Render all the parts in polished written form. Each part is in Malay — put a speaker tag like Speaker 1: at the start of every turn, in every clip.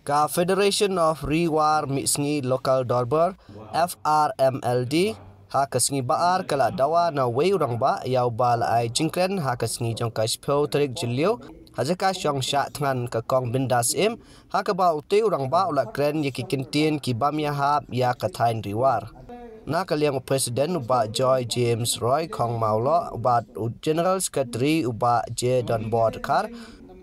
Speaker 1: Ka Federation of Rewar Mixngi Local Dorber FRMLD ha kasngi baar kala dawa na wei urang ba yau bal ai jingkren ha kasngi jong ka spho trik jilio hajaka shong sha tngan ka kong bindas im ha ka ba uti urang ba ula kren yaki kintin ki bamya ha ya ka thain riwar na kaliang presiden uba Joy James Roy kong maulo uba general secretary uba J Don Board kar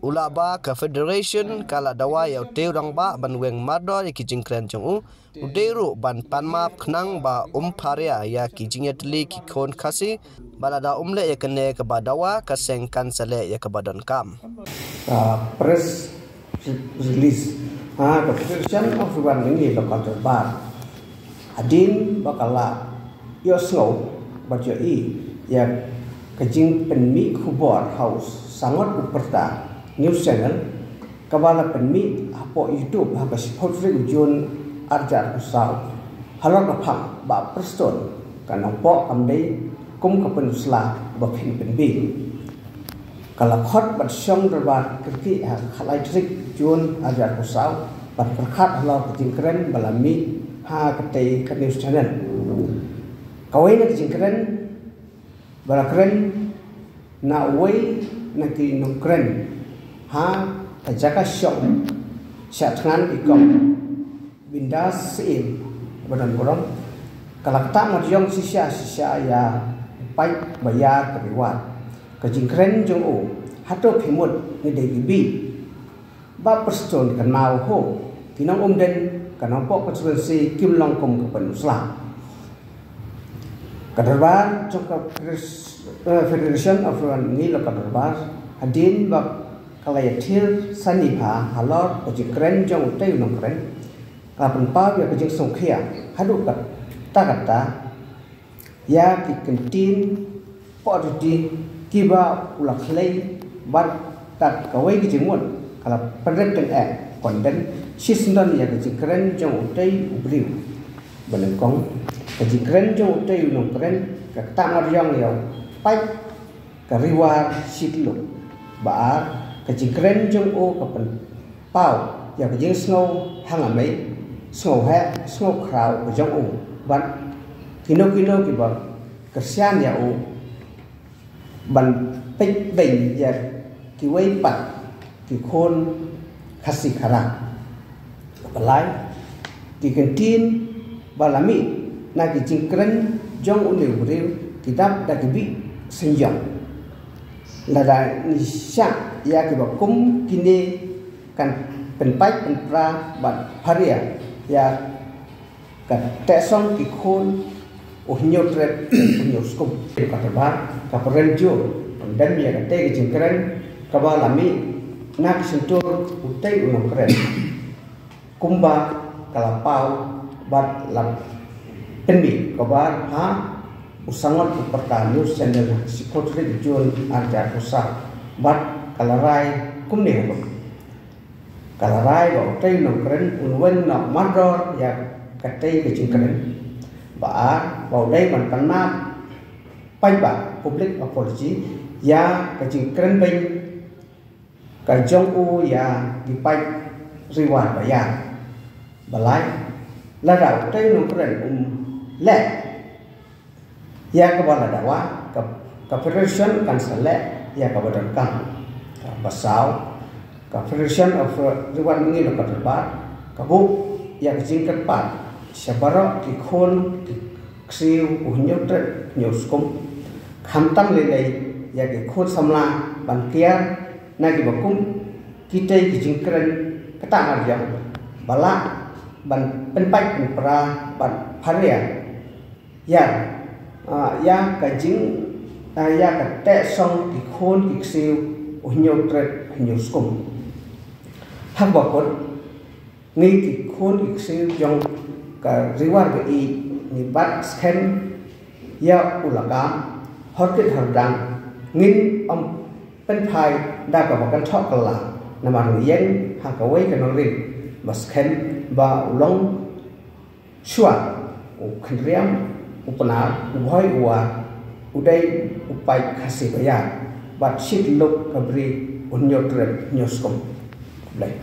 Speaker 1: ula ba ka federation kala dawa yau te urang ba banweng mardo yaki jingkren jong u uderu ban panmap khnang ba paria ya ki jingetli ki kon khasi balada umle ya kene ka badawa ka seng kansale ya ka badon kam
Speaker 2: press release ka federation of Rewar Mixngi Local Dorber adin bakala yo snow bajo i ya kajing penmi khubor house sangat uperta news channel kabala penmi apo YouTube ha support ujun arjar usau halok phang ba preston kanang po kamdei kum ka penusla ba phin penbi kala khot bat shong derbat kerki ha khalai trik jun arjar usau bat khat halo kajing keren balami ha kate ka news channel kawai na kajing keren bala keren na wei na ki nong keren ha kajaka shop syatngan ikong bindas sim badan borong kalakta majong sisya ya pai bayar keriwat kajing keren jong o hato phimut ni de bi ba perston kan mau ho kinong umden kanang po konstituensi Kim Long Kum ke penusla Kadarbar jong Federation of Rewar Mixngi Local Dorber adin ba kalayathir sanipa halor kajing keren jong utay unong keren kapan pa ya kajing songkhia hadu kat takata ya ki kentin po di kiba ulakhlei bat tak kawai kajing mut kala padret kan konden sisndon ya kajing keren jong utay ubriu benengkong kajing keren jong utay unong keren ka tamar yang yau pai kariwar sitlu baar kajing keren jong o kapan pau ya kajing snow hangamai snow ha snow kraw jong o ban kino ki ba kersian ya o ban pek dei ya ki wei pat ki khon khasi khara balai ki kentin balami na kajing keren jong o ne ureu kitab da kibi senyong lada ni syak ya ke bakum kini kan penpai penpra bat paria ya kan tesong ki khon nyotret nyoskum ka terbar ka perenjo dan ya ka te ki keren ka balami nak sentur utai unong keren kumba kalapau bat lam penbi ka bar ha usangot uperta news channel sikotri jun arja usah bat kalarai kumne ho kalarai ba tei no kren unwen no mandor ya katei ke kren ba dei man panna pai ba public apology ya ke kren bai ka jong u ya di pai riwar ba ya balai la rau tei no kren le ya ke bala dawa ka federation kan sele ya ka badan kam basau ka Federation of Rewar Mixngi Local Dorber ka bu ya jingkat pat sabaro ki khon ki ksiu uhnyotre nyoskum khamtam le ya ki khon samla bankiar na ki bakum kitei ki jingkren kata marjam bala ban penpai penpra ban pharia ya ya ka jing ya ka te song ki khon ki ksiu uhnyotre nyoskum hak bakot ngi ki khon ki ksiu jong ka riwar be i ni bat sken ya ulakam hotkit hardang ngin penpai da ka bakan thok kala namar yen ha ka wei ka no rin basken ba ulong shua u khandriam upana ubhoi uwa udai upai khasi baya bat shit lok kabri unyotre nyoskom. Like